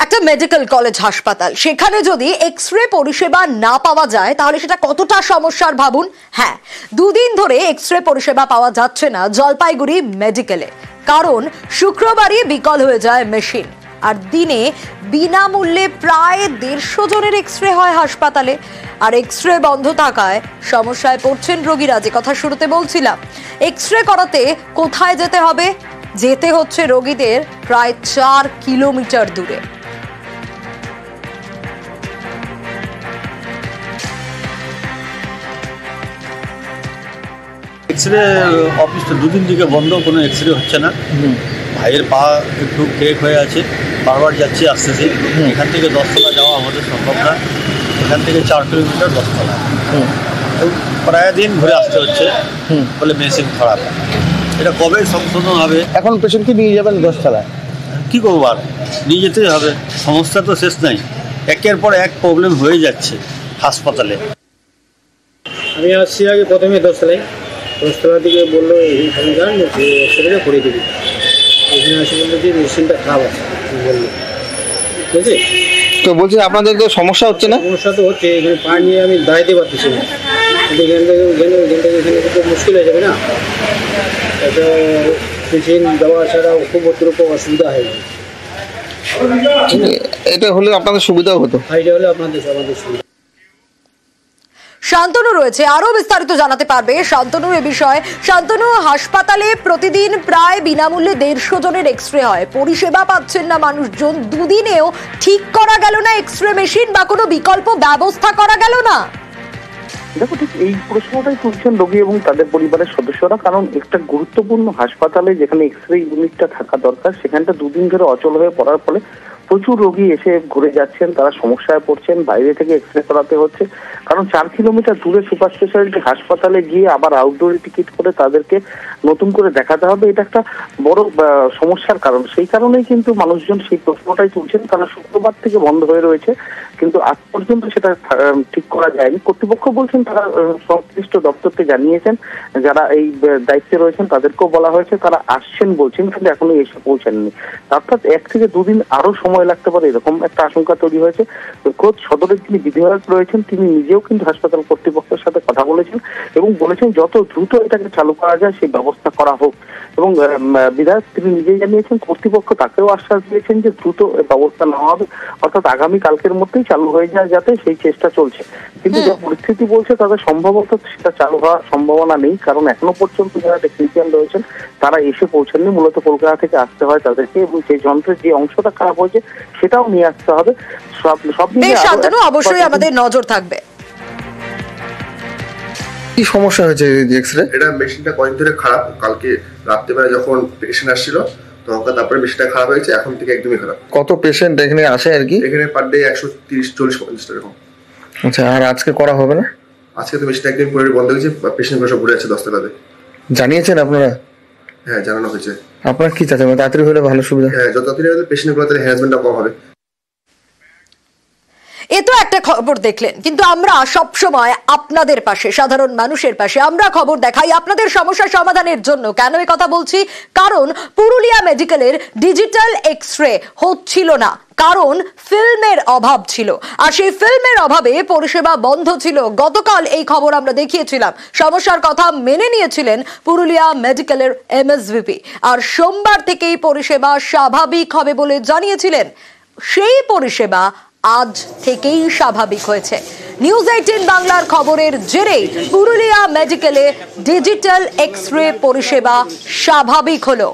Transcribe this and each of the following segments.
একটা medical college হাসপাতাল, সেখানে যদি এক্স-রে পরিষেবা না পাওয়া যায় তাহলে সেটা কতটা সমস্যার ভাবুন। হ্যাঁ, দুদিন ধরে এক্স-রে পরিষেবা পাওয়া যাচ্ছে না জলপাইগুড়ি মেডিকেলে, কারণ শুক্রবারই বিকল হয়ে যায় মেশিন। আর দিনে বিনামূল্যে প্রায় 150 জনের এক্স-রে হয় হাসপাতালে। আর এক্স-রে বন্ধ থাকায় সমস্যায় পড়ছেন রোগীরা। যে কথা শুরুতে বলছিলাম, এক্স-রে করাতে কোথায় যেতে হবে? যেতে হচ্ছে রোগীদের প্রায় 4 কিলোমিটার দূরে। এক্সরে অফিস তো দুদিন থেকে বন্ধ, কোনো এক্সরে হচ্ছে না। ভাইয়ের পা একটু ক্রেক হয়ে আছে, বারবার যাচ্ছি আসতেছে। এখান থেকে 10 তলা যাওয়া আমাদের সম্ভব না, এখান থেকে 4 কিলোমিটার 10 তলা, প্রায় দিন ঘুরে আসতে হচ্ছে বলে মেশিন খারাপ। এটা কবে সংশোধন হবে? এখন পেশেন্টকে নিয়ে যাবেন 10 তলায়, কী করবো, আর নিয়ে যেতেই হবে। সমস্যা তো শেষ নাই, একের পর এক প্রবলেম হয়ে যাচ্ছে হাসপাতালে। আমি আসছি আগে প্রথমে 10 তলায়, 10 তলা থেকে বললো এখানে যান এক্সরেটা করে দিবি। এখানে আসে বললো যে মেশিনটা খারাপ আছে, বললো ঠিক আছে। তো বলছি আপনাদের তো সমস্যা হচ্ছে না? সমস্যা তো হচ্ছে, এখানে পা নিয়ে আমি দাঁড়াতে পারতেছি না, কিন্তু এখানে তো মুশকিল হয়ে যাবে না। একটা মেশিন দেওয়া ছাড়া খুব অতিরিক্ত অসুবিধা হয়ে যাবে। এটা হলে আপনাদের সুবিধাও হতো। এটা হলে আমাদের সুবিধা। শান্তনু রয়েছে, আরো বিস্তারিত জানাতে পারবে শান্তনু এ বিষয়ে। শান্তনু, হাসপাতালে প্রতিদিন প্রায় বিনামূল্যে 150 জনের এক্স-রে হয়, পরিষেবা পাচ্ছেন না মানুষজন। দুদিনেও ঠিক করা গেল না এক্স-রে মেশিন, বা কোনো বিকল্প ব্যবস্থা করা গেল না? দেখো, ঠিক এই প্রশ্নটাই তুলছেন রোগী এবং তাদের পরিবারের সদস্যরা। কারণ একটা গুরুত্বপূর্ণ হাসপাতালে যেখানে এক্স-রে ইউনিটটা থাকা দরকার, সেখানটা দুদিন ধরে অচল হয়ে পড়ার ফলে প্রচুর রোগী এসে ঘুরে যাচ্ছেন, তারা সমস্যায় পড়ছেন, বাইরে থেকে এক্স-রে করাতে হচ্ছে। কারণ 4 কিলোমিটার দূরে সুপার স্পেশালিটি হাসপাতালে গিয়ে আবার আউটডোরে টিকিট করে তাদেরকে নতুন করে দেখাতে হবে, এটা একটা বড় সমস্যার কারণ। সেই কারণেই কিন্তু মানুষজন সেই প্রশ্নটাই তুলছেন। তারা শুক্রবার থেকে বন্ধ হয়ে রয়েছে, কিন্তু আজ পর্যন্ত সেটা ঠিক করা যায়নি। কর্তৃপক্ষ বলছেন তারা সংশ্লিষ্ট দপ্তরকে জানিয়েছেন, যারা এই দায়িত্বে রয়েছেন তাদেরকেও বলা হয়েছে, তারা আসছেন বলছেন, কিন্তু এখনো এসে পৌঁছাননি। অর্থাৎ 1 থেকে 2 দিন আরো সময় লাগতে পারে, এরকম একটা আশঙ্কা তৈরি হয়েছে। খোদ সদরের যিনি বিধায়ক রয়েছেন তিনি নিজেও কিন্তু হাসপাতাল কর্তৃপক্ষের সাথে কথা বলেছেন এবং বলেছেন যত দ্রুত এটাকে চালু করা যায় সেই ব্যবস্থা করা হোক। এবং বিধায়ক তিনি নিজেই জানিয়েছেন, কর্তৃপক্ষ তাকেও আশ্বাস দিয়েছেন যে দ্রুত ব্যবস্থা নেওয়া হবে, অর্থাৎ আগামী কালকের মধ্যেই চালু হয়ে যায়, যাতে সেই চেষ্টা চলছে। কিন্তু যা পরিস্থিতি বলছে তাদের সম্ভবত সেটা চালু হওয়ার সম্ভাবনা নেই, কারণ এখনো পর্যন্ত যারা টেকনিশিয়ান রয়েছেন তারা এসে পৌঁছাননি। মূলত কলকাতা থেকে আসতে হয় তাদেরকে, এবং সেই যন্ত্রের যে অংশটা খারাপ হয়েছে সেটাও নিয়ে আসতে হবে। সব মিলিয়ে শান্তনু, অবশ্যই আমাদের নজর থাকবে। কি সমস্যা হয়েছে এক্স-রে? এটা মেশিনটা কয়েকদিন ধরে খারাপ। কালকে রাত্রিবেলা যখন পেশেন্ট আসছিল তখন তারপরে মেশিনটা খারাপ হয়েছে, এখন থেকে একদমই খারাপ। কত পেশেন্ট এখানে আসে আর কি? এখানে পার ডে 130, 40, 50 এরকম। আচ্ছা, আর আজকে করা হবে না? আজকে তো মেশিনটা একদিন পুরো বন্ধ হয়েছে, পেশেন্টগুলো সব ঘুরে যাচ্ছে 10 তলাতে। জানিয়েছেন আপনারা? হ্যাঁ, জানানো হয়েছে। আপনার কি চাচ্ছেন, তাড়াতাড়ি হলে ভালো সুবিধা? হ্যাঁ, যত তাড়াতাড়ি হলে পেশেন্টগুলো তাদের হ্যারাসমেন্টটা কম হবে। এ তো একটা খবর দেখলেন, কিন্তু আমরা সব সময় আপনাদের পাশে, সাধারণ মানুষের পাশে আমরা খবর দেখাই আপনাদের সমস্যা সমাধানের জন্য। কেন এই কথা বলছি? কারণ পুরুলিয়া মেডিকেলের ডিজিটাল এক্স-রে হচ্ছিল না, কারণ ফিল্মের অভাব ছিল। আর সেই ফিল্মের অভাবে পরিষেবা বন্ধ ছিল। গতকাল এই খবর আমরা দেখিয়েছিলাম, সমস্যার কথা মেনে নিয়েছিলেন পুরুলিয়া মেডিকেলের এমএসভিপি, আর সোমবার থেকেই পরিষেবা স্বাভাবিক হবে বলে জানিয়েছিলেন। সেই পরিষেবা আজ থেকেই স্বাভাবিক হয়েছে। নিউজ 18 বাংলার খবরের জেরেই পুরুলিয়া মেডিকেলে ডিজিটাল এক্স-রে পরিষেবা স্বাভাবিক হলো।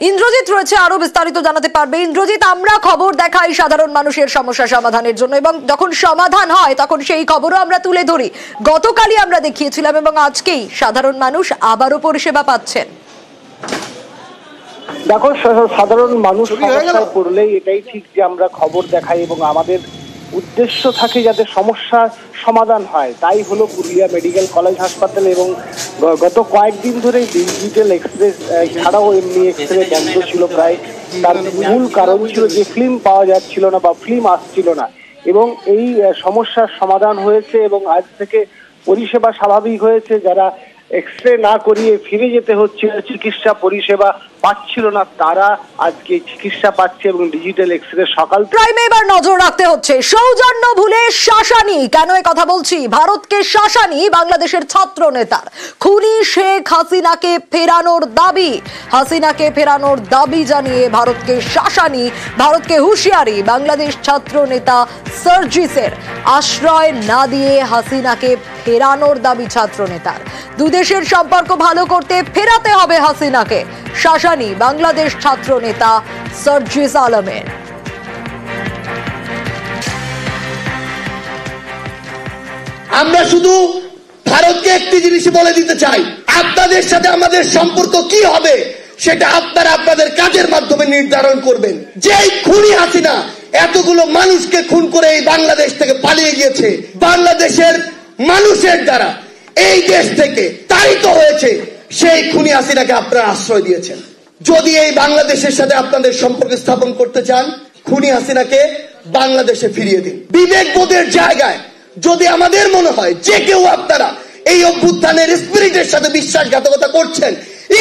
ইন্দ্রজিৎ রয়েছে, আরো বিস্তারিত জানাতে পারবে। ইন্দ্রজিৎ, আমরা খবর দেখাই সাধারণ মানুষের সমস্যা সমাধানের জন্য, এবং যখন সমাধান হয় তখন সেই খবরও আমরা তুলে ধরি। গতকালই আমরা দেখিয়েছিলাম এবং আজকেই সাধারণ মানুষ আবারও পরিষেবা পাচ্ছেন। দেখো, সাধারণ মানুষ সমস্যায় পড়লেই এটাই ঠিক যে আমরা খবর দেখাই এবং আমাদের উদ্দেশ্য থাকে যাতে সমস্যার সমাধান হয়। তাই হলো পুরুলিয়া মেডিকেল কলেজ হাসপাতাল। এবং গত কয়েকদিন ধরে ডিজিটাল এক্সপ্রেস ছাড়াও এমনি এক্সরে বন্ধ ছিল প্রায়। তার মূল কারণ ছিল যে ফিল্ম পাওয়া যাচ্ছিল না বা ফিল্ম আসছিল না, এবং এই সমস্যার সমাধান হয়েছে এবং আজ থেকে পরিষেবা স্বাভাবিক হয়েছে। যারা এক্সরে না করিয়ে ফিরে যেতে হচ্ছে চিকিৎসা পরিষেবা পাচ্ছিল না তারা আজকে চিকিৎসা পাচ্ছে এবং ডিজিটাল এক্সরে সকাল প্রাইমে এবার নজর রাখতে হচ্ছে সৌজন্য ভুলে শাসানি। কেন এই কথা বলছি? ভারতকে শাসানি বাংলাদেশের ছাত্র নেতার। খুনি শেখ হাসিনাকে ফেরানোর দাবি, হাসিনাকে ফেরানোর দাবি জানিয়ে ভারতকে শাসানি, ভারতকে হুঁশিয়ারি বাংলাদেশ ছাত্র নেতা সার্জিসের। আশ্রয় না দিয়ে হাসিনাকে ফেরানোর দাবি ছাত্র নেতার। দুদেশের সম্পর্ক ভালো করতে ফেরাতে হবে হাসিনাকে, শাসানি বাংলাদেশ ছাত্র নেতা সার্জিস আলমের। আমরা শুধু ভারতকে একটি জিনিসই বলে দিতে চাই, আপনাদের সাথে আমাদের সম্পর্ক কি হবে সেটা আপনারা আপনাদের কাজের মাধ্যমে নির্ধারণ করবেন। যেই খুনি হাসিনা এতগুলো মানুষকে খুন করে এই বাংলাদেশ থেকে পালিয়ে গিয়েছে, বাংলাদেশের মানুষের দ্বারা এই দেশ থেকে তাড়িত হয়েছে, সেই খুনি হাসিনাকে আপনারা আশ্রয় দিয়েছেন। যদি এই বাংলাদেশের সাথে আপনাদের সম্পর্ক স্থাপন করতে চান, খুনি হাসিনাকে বাংলাদেশে ফিরিয়ে দিন। বিবেকবোধের জায়গায় যদি আমাদের মনে হয় যে কেউ আপনারা এই অভ্যুত্থানের স্পিরিটের সাথে বিশ্বাসঘাতকতা করছেন,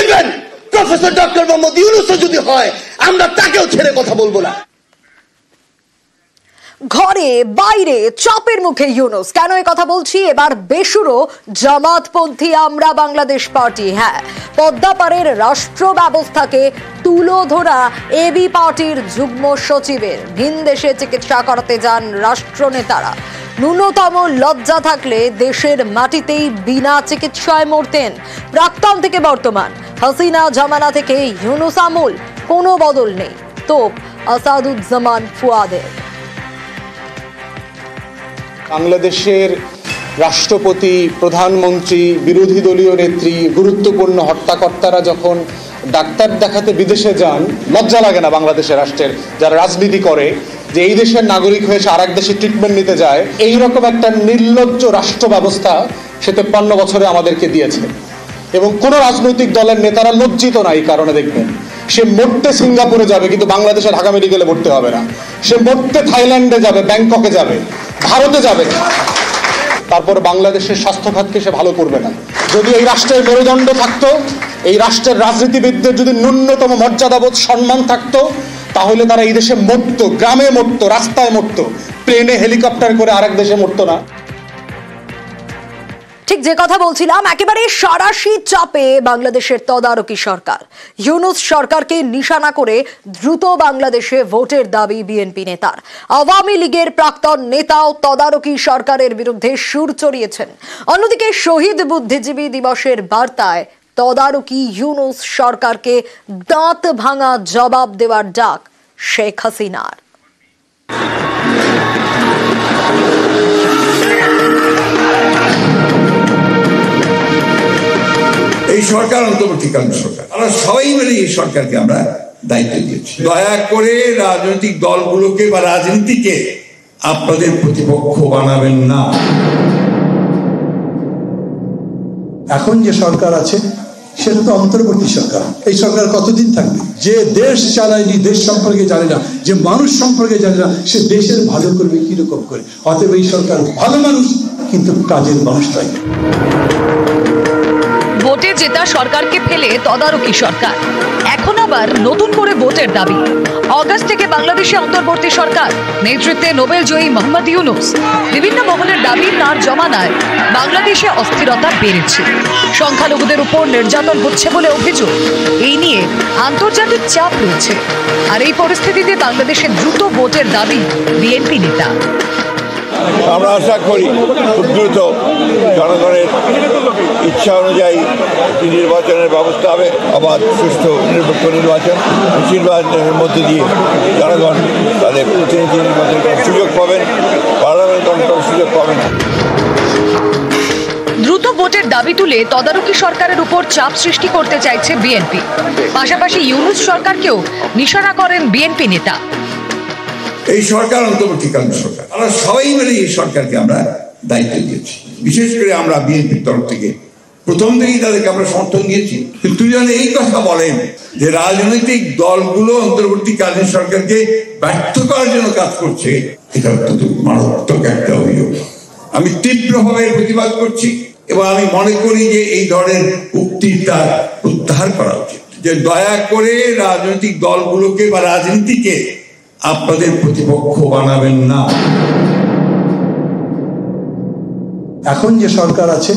ইভেন প্রফেসর ডক্টর মোহাম্মদ ইউনূসও যদি হয়, আমরা তাকেও ছেড়ে কথা বলবো না। ঘরে বাইরে চাপের মুখে ইউনূস। কেন এই কথা বলছি? এবার বেসুরো জামাতপন্থী আমরা বাংলাদেশ পার্টি। হ্যাঁ, পদ্মাপাড়ের রাষ্ট্র ব্যবস্থাকে তুলো ধরা এবি পার্টির যুগ্ম সচিবের ভিনদেশে চিকিৎসা করাতে যান রাষ্ট্রনেতারা। ন্যূনতম লজ্জা থাকলে দেশের মাটিতেই বিনা চিকিৎসায় মরতেন। প্রাক্তন থেকে বর্তমান, হাসিনা জামানা থেকে ইউনূস আমল, কোনো বদল নেই তোপ আসাদুজ্জামান ফুয়াদের। বাংলাদেশের রাষ্ট্রপতি, প্রধানমন্ত্রী, বিরোধী দলীয় নেত্রী, গুরুত্বপূর্ণ হত্যাকর্তারা যখন ডাক্তার দেখাতে বিদেশে যান, লজ্জা লাগে না বাংলাদেশের রাষ্ট্রের যারা রাজনীতি করে যে এই দেশের নাগরিক হয়ে সে আরেক দেশে ট্রিটমেন্ট নিতে যায়? এইরকম একটা নির্লজ্জ রাষ্ট্র ব্যবস্থা সে 53 বছরে আমাদেরকে দিয়েছে। এবং কোন রাজনৈতিক দলের নেতারা লজ্জিত না এই কারণে। দেখবেন সে মরতে সিঙ্গাপুরে যাবে, কিন্তু বাংলাদেশে ঢাকা মেডিকেলে ভর্তি হবে না। সে মরতে থাইল্যান্ডে যাবে, ব্যাংককে যাবে, ভারতে যাবে, তারপর বাংলাদেশের স্বাস্থ্য খাতকে সে ভালো করবে না। যদি এই রাষ্ট্রের মেরুদণ্ড থাকতো, এই রাষ্ট্রের রাজনীতিবিদদের যদি ন্যূনতম মর্যাদাবোধ, সম্মান থাকতো, তাহলে তারা এই দেশে মরতো, গ্রামে মরতো, রাস্তায় মরতো, প্লেনে হেলিকপ্টার করে আরেক দেশে মরতো না। ঠিক যে কথা বলছিলাম, একেবারে সারাশি চাপে বাংলাদেশের তদারকি সরকার। ইউনূস সরকারকে নিশানা করে দ্রুত বাংলাদেশে ভোটের দাবি বিএনপি নেতার। আওয়ামী লীগের প্রাক্তন নেতাও তদারকি সরকারের বিরুদ্ধে সুর চড়িয়েছেন। অন্যদিকে শহীদ বুদ্ধিজীবী দিবসের বার্তায় তদারকি ইউনূস সরকারকে দাঁত ভাঙা জবাব দেওয়ার ডাক শেখ হাসিনার। এই সরকার অন্তর্বর্তীকালীন সরকার, আমরা সবাই মিলে এই সরকারকে আমরা দায়িত্ব দিয়েছি। দয়া করে রাজনৈতিক দলগুলোকে বা রাজনীতিকে আপনাদের প্রতিপক্ষ বানাবেন না। এখন যে সরকার আছে সেটা তো অন্তর্বর্তী সরকার। এই সরকার কতদিন থাকবে? যে দেশ চালায়নি, দেশ সম্পর্কে জানে না, যে মানুষ সম্পর্কে জানে না, সে দেশের ভালো করবে কিরকম করে? অতএব এই সরকার ভালো মানুষ, কিন্তু কাজের মানুষ নয়। ভোটে জেতা সরকারকে ফেলে তদারকি সরকার, এখন আবার নতুন করে ভোটের দাবি। অগাস্ট থেকে বাংলাদেশে অন্তর্বর্তী সরকার, নেতৃত্বে নোবেল জয়ী মোহাম্মদ ইউনূস। বিভিন্ন মহলের দাবি তার জমানায় বাংলাদেশে অস্থিরতা বেড়েছে, সংখ্যালঘুদের উপর নির্যাতন হচ্ছে বলে অভিযোগ। এই নিয়ে আন্তর্জাতিক চাপ রয়েছে। আর এই পরিস্থিতিতে বাংলাদেশে দ্রুত ভোটের দাবি বিএনপি নেতা। আমরা আশা করি খুব দ্রুত জনগণের ইচ্ছা অনুযায়ী নির্বাচনের ব্যবস্থা হবে, অবাধ, সুষ্ঠু, নিরপেক্ষ নির্বাচনের মধ্যে দিয়ে জনগণ তাদের প্রতিনিধি নির্বাচন করার সুযোগ পাবেন, পার্লামেন্ট করার সুযোগ পাবেন। দ্রুত ভোটের দাবি তুলে তদারকি সরকারের উপর চাপ সৃষ্টি করতে চাইছে বিএনপি। পাশাপাশি ইউনূস সরকারকেও নিশানা করেন বিএনপি নেতা। এই সরকার অন্তর্বর্তীকালীন সরকার, আমরা সবাই মিলে এই সরকারকে আমরা দায়িত্ব দিয়েছি। বিশেষ করে আমরা বিএনপির তরফ থেকে প্রথম থেকেই তাদেরকে আমরা সমর্থন দিয়েছি। কিন্তু যেন এই কথা বলেন যে রাজনৈতিক দলগুলো অন্তর্বর্তীকালীন সরকারকে ব্যর্থ করার জন্য কাজ করছে, এটা অত্যন্ত মারাত্মক একটা অভিযোগ। আমি তীব্রভাবে প্রতিবাদ করছি এবং আমি মনে করি যে এই ধরনের উক্তিটা প্রত্যাহার করা উচিত। যে দয়া করে রাজনৈতিক দলগুলোকে বা রাজনীতিকে আপনাদের প্রতিপক্ষ বানাবেন না। এখন যে সরকার আছে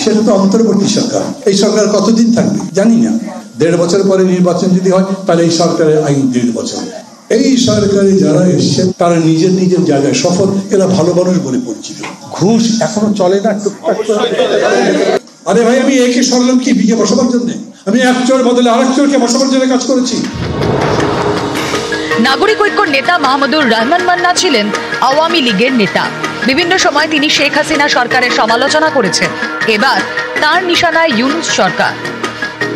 সেটা তো অন্তর্বর্তী সরকার। এই সরকার কতদিন থাকবে জানি না। 1.5 বছর পরে নির্বাচন যদি হয় তাহলে এই সরকারের আইন 1.5 বছর। এই সরকারে যারা এসছে তারা নিজের নিজের জায়গায় সফল, এরা ভালো মানুষ বলে পরিচিত। ঘুষ এখনো চলে না টুকটাক। আরে ভাই, আমি একে সরলাম কি বিকে বসাবার জন্য? আমি এক চোর বদলে আরেক চোরকে বসাবার জন্য কাজ করেছি। নাগরিক ঐক্যর নেতা মাহমুদুর রহমান মান্না ছিলেন আওয়ামী লীগের নেতা। বিভিন্ন সময় তিনি শেখ হাসিনা সরকারের সমালোচনা করেছেন। এবার তার নিশানায় ইউনূস সরকার।